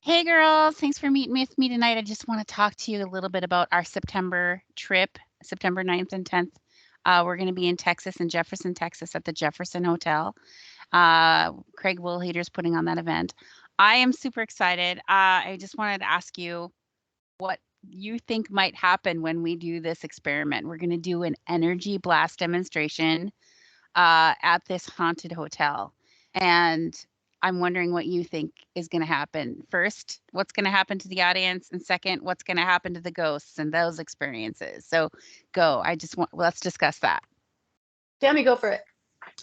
Hey girls, thanks for meeting with me tonight. I just want to talk to you a little bit about our September trip, September 9th and 10th. We're going to be in Texas, in Jefferson, Texas, at the Jefferson Hotel. Craig Woolheater's putting on that event. I am super excited. I just wanted to ask you what you think might happen when we do this experiment. We're going to do an energy blast demonstration at this haunted hotel. And I'm wondering what you think is going to happen. First, what's going to happen to the audience? And second, what's going to happen to the ghosts and those experiences? So go. Let's discuss that. Tammy, go for it.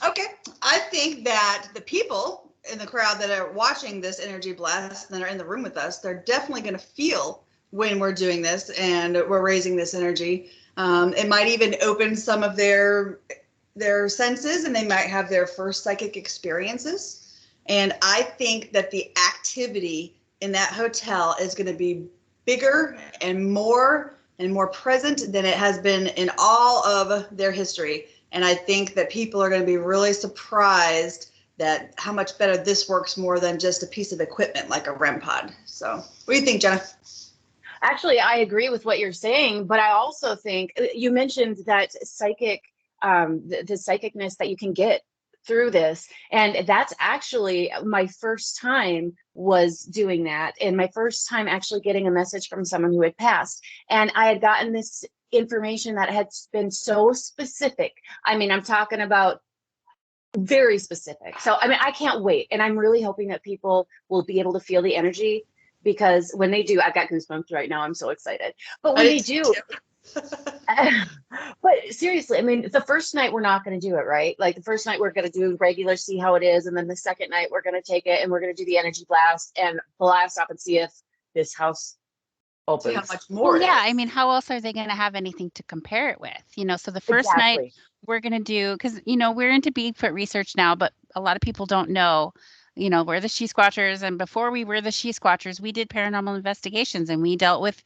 Okay. I think that the people in the crowd that are watching this energy blast that are in the room with us, they're definitely going to feel when we're doing this and we're raising this energy. It might even open some of their senses, and they might have their first psychic experiences. And I think that the activity in that hotel is going to be bigger and more present than it has been in all of their history. And I think that people are going to be really surprised that how much better this works more than just a piece of equipment like a REM pod. So what do you think, Jenna? Actually, I agree with what you're saying, but I also think you mentioned that the psychicness that you can get through this. And that's actually my first time was doing that. And my first time actually getting a message from someone who had passed. And I had gotten this information that had been so specific. I mean, I'm talking about very specific. So, I mean, I can't wait. And I'm really hoping that people will be able to feel the energy, because when they do, I've got goosebumps right now. I'm so excited. But when they do, but seriously, I mean, the first night we're not going to do it, right? Like the first night we're going to do regular, see how it is. And then the second night we're going to take it and we're going to do the energy blast and blast up and see if this house opens. See how much more. Well, yeah, I mean, how else are they going to have anything to compare it with? So the first night we're going to do, because, we're into Bigfoot research now, but a lot of people don't know. We're the She-Squatchers, and before we were the She-Squatchers, we did paranormal investigations, and we dealt with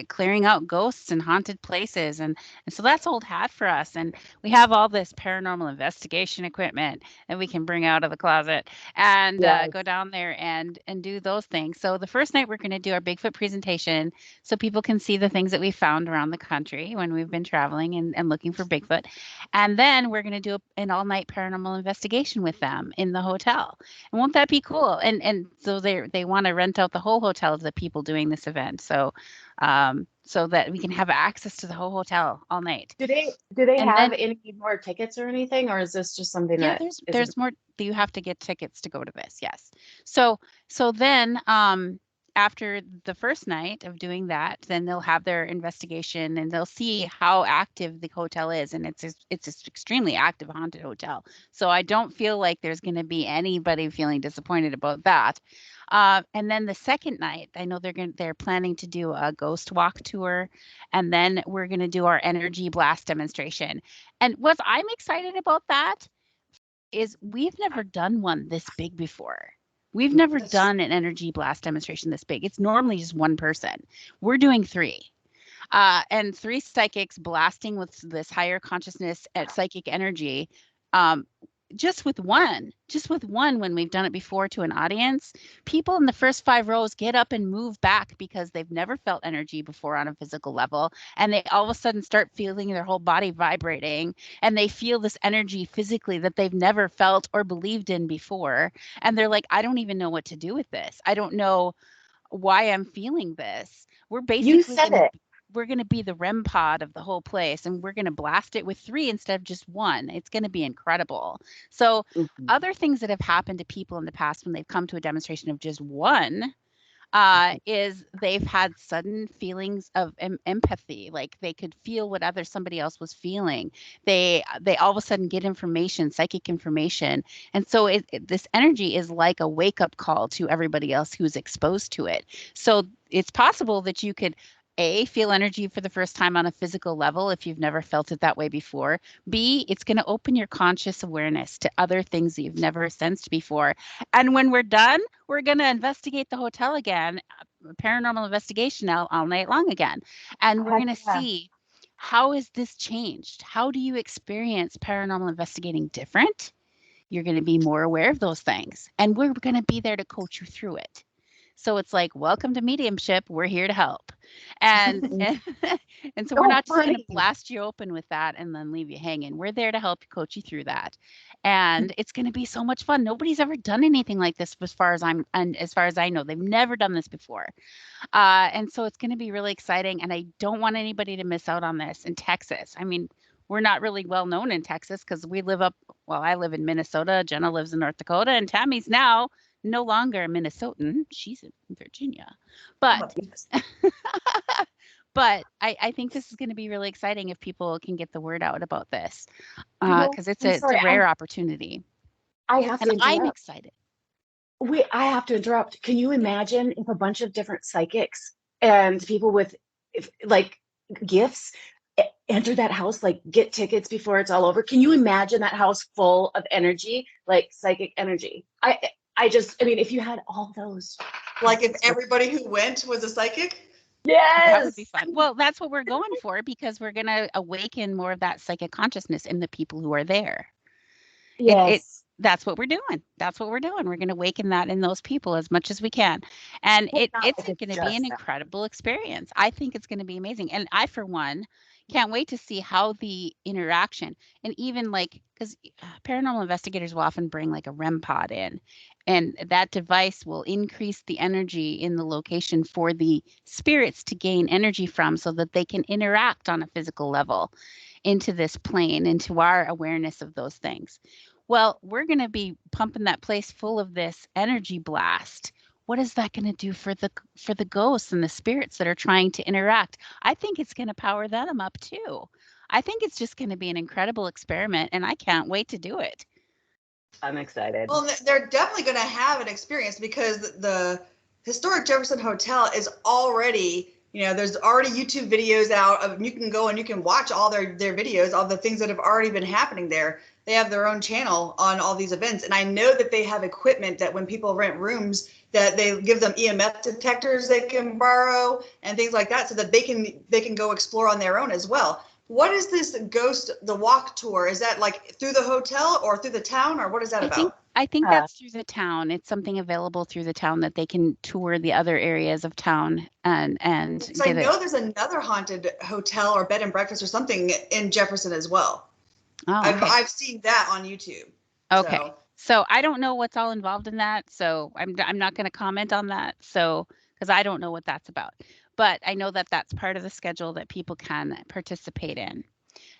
clearing out ghosts and haunted places, and so that's old hat for us. And we have all this paranormal investigation equipment that we can bring out of the closet and go down there and do those things. So the first night we're going to do our Bigfoot presentation, so people can see the things that we found around the country when we've been traveling and looking for Bigfoot, and then we're going to do an all-night paranormal investigation with them in the hotel. And won't that be cool? And so they want to rent out the whole hotel to the people doing this event. So so that we can have access to the whole hotel all night. Do they have any more tickets or anything, or is this just something that there's more? You have to get tickets to go to this. Yes. So then after the first night of doing that, then they'll have their investigation and they'll see how active the hotel is. And it's an extremely active haunted hotel. So I don't feel like there's going to be anybody feeling disappointed about that. And then the second night, I know they're planning to do a ghost walk tour, and then we're going to do our energy blast demonstration. And what I'm excited about that is we've never done one this big before. We've never done an energy blast demonstration this big. It's normally just one person. We're doing 3. And 3 psychics blasting with this higher consciousness at psychic energy. Just with one, when we've done it before to an audience, people in the first 5 rows get up and move back because they've never felt energy before on a physical level. And they all of a sudden start feeling their whole body vibrating, and they feel this energy physically that they've never felt or believed in before. And they're like, I don't even know what to do with this. I don't know why I'm feeling this. We're basically we're going to be the REM pod of the whole place, and we're going to blast it with 3 instead of just 1. It's going to be incredible. So other things that have happened to people in the past when they've come to a demonstration of just 1 is they've had sudden feelings of empathy, like they could feel what somebody else was feeling. They all of a sudden get information, psychic information, and so this energy is like a wake-up call to everybody else who's exposed to it. So it's possible that you could feel energy for the first time on a physical level if you've never felt it that way before. B, it's going to open your conscious awareness to other things that you've never sensed before. And when we're done, we're going to investigate the hotel again, paranormal investigation all night long again. And we're going to see, how has this changed? How do you experience paranormal investigating different? You're going to be more aware of those things. And we're going to be there to coach you through it. So it's like, welcome to Mediumship. We're here to help. And and so we're Oh, not just going to funny. blast you open with that and then leave you hanging. We're there to help coach you through that. And it's going to be so much fun. Nobody's ever done anything like this as far as as far as I know. They've never done this before. And so it's going to be really exciting. And I don't want anybody to miss out on this in Texas. I mean, we're not really well known in Texas because I live in Minnesota. Jenna lives in North Dakota, and Tammy's now no longer a Minnesotan. She's in Virginia. But but I think this is going to be really exciting if people can get the word out about this because it's I'm a sorry, rare opportunity. I have to And I'm interrupt. excited. I have to interrupt. Can you imagine if a bunch of different psychics and people with like gifts enter that house, like get tickets before it's all over? Can you imagine that house full of energy, like psychic energy? I mean, if you had all those. Like if everybody who went was a psychic? That would be Yes. fun. Well, that's what we're going for because we're going to awaken more of that psychic consciousness in the people who are there. Yes. That's what we're doing. That's what we're doing. We're going to awaken that in those people as much as we can. And Well, not it's like it's going to be just an that. incredible experience. I think it's going to be amazing. And I, for one, can't wait to see how the interaction and even like, because paranormal investigators will often bring like a REM pod in, and that device will increase the energy in the location for the spirits to gain energy from so that they can interact on a physical level into this plane, into our awareness of those things. Well, we're going to be pumping that place full of this energy blast. What is that going to do for the ghosts and the spirits that are trying to interact? I think it's going to power them up too. I think it's just going to be an incredible experiment, and I can't wait to do it. I'm excited. Well, they're definitely going to have an experience because the historic Jefferson Hotel is already, there's already YouTube videos out of, you can go and you can watch all their videos, all the things that have already been happening there. They have their own channel on all these events. And I know that they have equipment that when people rent rooms, that they give them EMF detectors they can borrow and things like that so that they can go explore on their own as well. What is this the walk tour? Is that like through the hotel or through the town, or what is that about? I think that's through the town. It's something available through the town that they can tour the other areas of town and So I know there's another haunted hotel or bed and breakfast or something in Jefferson as well. Oh, okay. I've seen that on YouTube. Okay. So I don't know what's all involved in that. So I'm not going to comment on that. So because I don't know what that's about. But I know that that's part of the schedule that people can participate in.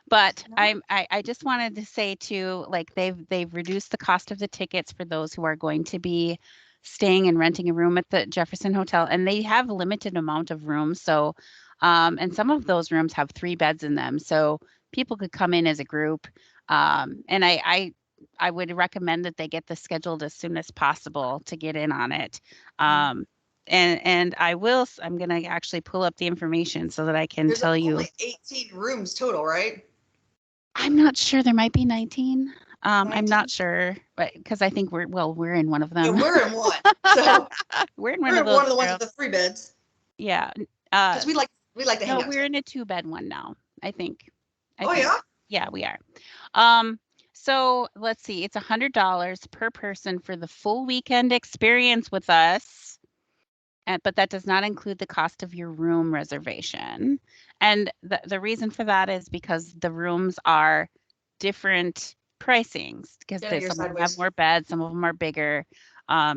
But I just wanted to say too, like they've reduced the cost of the tickets for those who are going to be staying and renting a room at the Jefferson Hotel, and they have a limited amount of rooms. So, and some of those rooms have 3 beds in them, so people could come in as a group. And I would recommend that they get this scheduled as soon as possible to get in on it. And I'm going to actually pull up the information so that I can tell you. There's only 18 rooms total, right? I'm not sure. There might be 19. I'm not sure, but because I think we're in one of them. Yeah, we're in one. So we're in one of the ones with the 3 beds. Yeah. Because we like to hang out. No, we're in a 2-bed one now, I think. Yeah? Yeah, we are. So let's see. It's $100 per person for the full weekend experience with us. But that does not include the cost of your room reservation. And the reason for that is because the rooms are different pricings because some of them have more beds, some of them are bigger.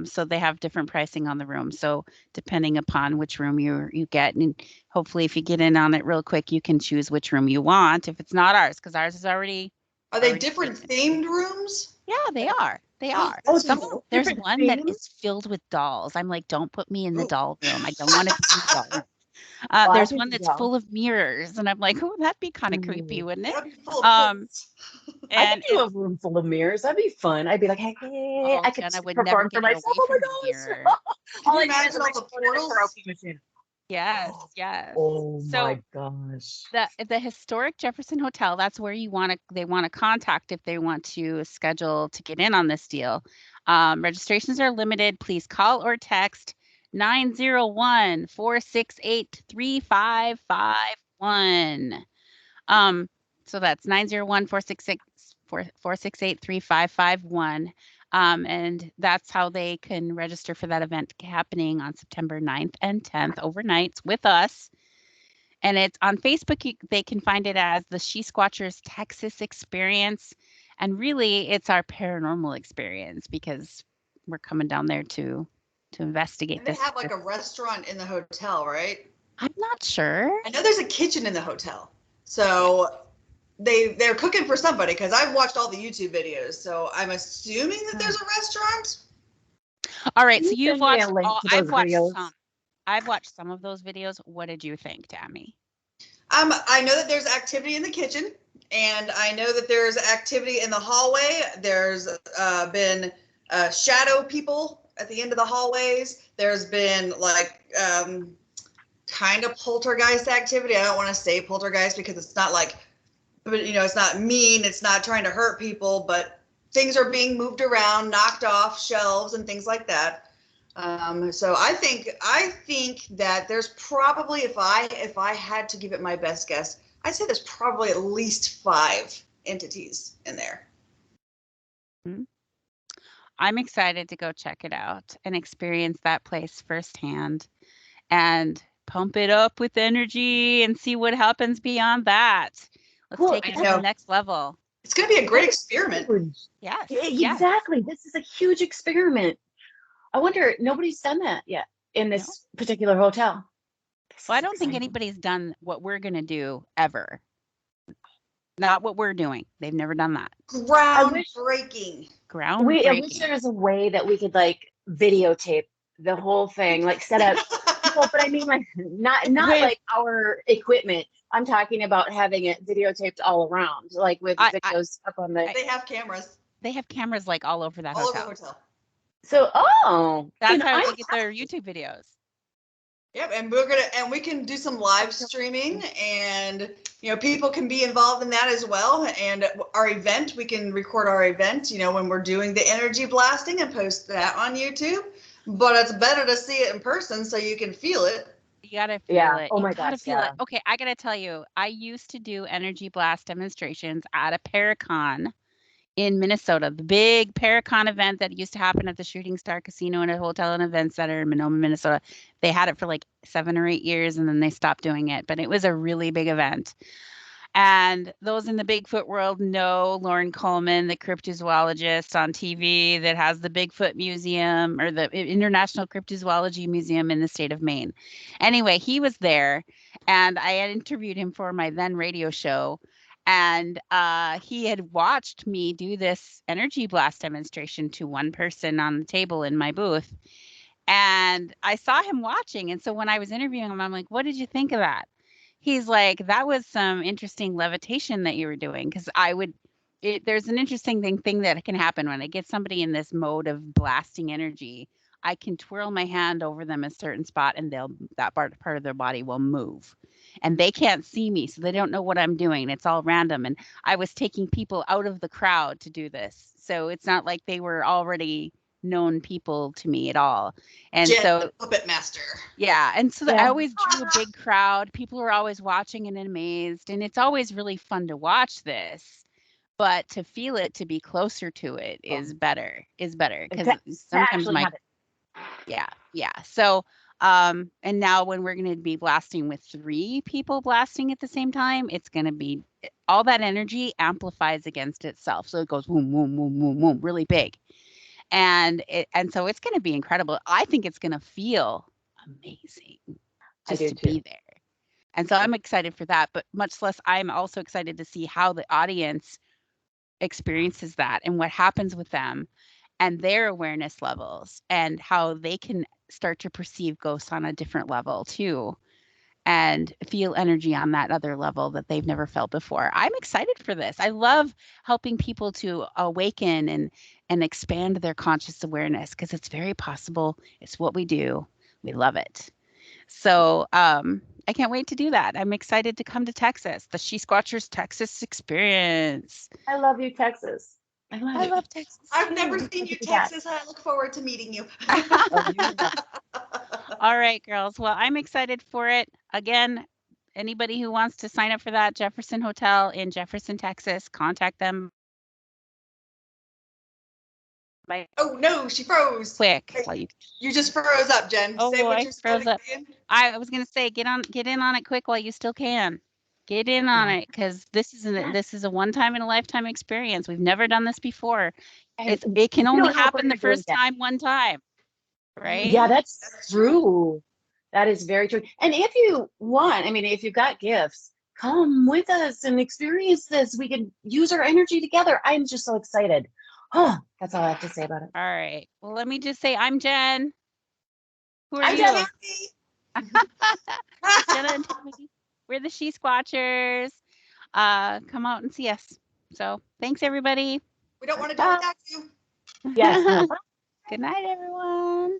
So they have different pricing on the room. So depending upon which room you get, and hopefully if you get in on it real quick, you can choose which room you want if it's not ours, because ours is already. Are they different themed rooms? Yeah, they are. They are. There's one that is filled with dolls. I'm like, don't put me in the doll room. I don't want to be in the doll room. There's one that's full of mirrors, and I'm like, oh, that'd be kind of creepy, wouldn't it? I could do a room full of mirrors. That'd be fun. I'd be like, hey, I could perform for myself. Oh my gosh! All I imagine all the portals. Yes, yes. Oh my gosh. The historic Jefferson Hotel, that's where they want to contact if they want to schedule to get in on this deal. Registrations are limited. Please call or text 901-468-3551. So that's 901-468-3551. And that's how they can register for that event happening on September 9th and 10th overnights with us. And it's on Facebook. They can find it as the She-Squatchers Texas Experience. And really, it's our paranormal experience because we're coming down there to investigate And they this. have like a restaurant in the hotel, right? I'm not sure. I know there's a kitchen in the hotel. So they're cooking for somebody because I've watched all the YouTube videos. So I'm assuming that there's a restaurant. All right, Can so you you've send me a watched link all, to those I've watched videos? some. I've watched some of those videos. What did you think, Tammy? I know that there's activity in the kitchen, and I know that there's activity in the hallway. There's been shadow people at the end of the hallways. There's been like kind of poltergeist activity. I don't want to say poltergeist because it's not like, but it's not mean. It's not trying to hurt people, but things are being moved around, knocked off shelves and things like that. So I think that there's probably, if I had to give it my best guess, I'd say there's probably at least 5 entities in there. I'm excited to go check it out and experience that place firsthand and pump it up with energy and see what happens beyond that. Let's Well, take it to the next level. It's going to be a great experiment. Yes. Exactly. This is a huge experiment. I wonder, nobody's done that yet in this particular hotel. Well, I don't think anybody's done what we're going to do ever. Not what we're doing. They've never done that. Groundbreaking. I wish there was a way that we could like videotape the whole thing, like set up. Well, but I mean, like not like our equipment. I'm talking about having it videotaped all around, like with videos up on the. They have cameras. They have cameras like all over that all hotel. Over the hotel. So, that's how they get their YouTube videos. Yep, and we can do some live streaming, and people can be involved in that as well. And our event, we can record our event, when we're doing the energy blasting and post that on YouTube. But it's better to see it in person so you can feel it. You gotta feel it. Oh my gotta gosh, feel it. Okay, I gotta tell you, I used to do energy blast demonstrations at a Paracon in Minnesota, the big Paracon event that used to happen at the Shooting Star Casino and a Hotel and Event Center in Monoma, Minnesota. They had it for like 7 or 8 years and then they stopped doing it, but it was a really big event. And those in the Bigfoot world know Lauren Coleman, the cryptozoologist on TV that has the Bigfoot Museum or the International Cryptozoology Museum in the state of Maine. Anyway, he was there and I had interviewed him for my then radio show. And he had watched me do this energy blast demonstration to one person on the table in my booth. And I saw him watching. And so when I was interviewing him, I'm like, what did you think of that? He's like, that was some interesting levitation that you were doing. Because there's an interesting thing that can happen when I get somebody in this mode of blasting energy. I can twirl my hand over them a certain spot and that part of their body will move. And they can't see me, so they don't know what I'm doing. It's all random. And I was taking people out of the crowd to do this. So it's not like they were already known people to me at all. And Jen, so the puppet master. Yeah. And so I always drew a big crowd. People were always watching and amazed. And it's always really fun to watch this. But to feel it, to be closer to it is better. Because sometimes yeah. So and now when we're going to be blasting with 3 people blasting at the same time, it's going to be all that energy amplifies against itself. So it goes boom, boom, boom, boom, boom, really big. And so it's going to be incredible. I think it's going to feel amazing just to be there. And so I'm excited for that, but much less I'm also excited to see how the audience experiences that and what happens with them and their awareness levels and how they can start to perceive ghosts on a different level too and feel energy on that other level that they've never felt before. I'm excited for this. I love helping people to awaken and expand their conscious awareness because it's very possible. It's what we do. We love it. So I can't wait to do that. I'm excited to come to Texas, the She-Squatchers Texas Experience. I love you, Texas. I love Texas. I've never seen you, Texas. I look forward to meeting you. All right, girls. Well, I'm excited for it. Again, anybody who wants to sign up for that Jefferson Hotel in Jefferson, Texas, contact them Bye. Oh no, she froze. Quick. Hey, While you. you just froze up, Jen. Say Oh, what I you're froze saying up. again. I was gonna say, get in on it quick while you still can. Get in on it, because this is a one-time in a lifetime experience. We've never done this before. And It can we only don't know if we're happen the gonna do it first again. time, one time, right? Yeah, that's true. That is very true. And if you want, I mean, if you've got gifts, come with us and experience this. We can use our energy together. I'm just so excited. Oh, that's all I have to say about it. All right. Well, let me just say, I'm Jen. Who are I'm you? Debbie. Jenna and Tammy. We're the She-Squatchers. Come out and see us. So thanks, everybody. We don't want to do it without you. Yes. Good night, everyone.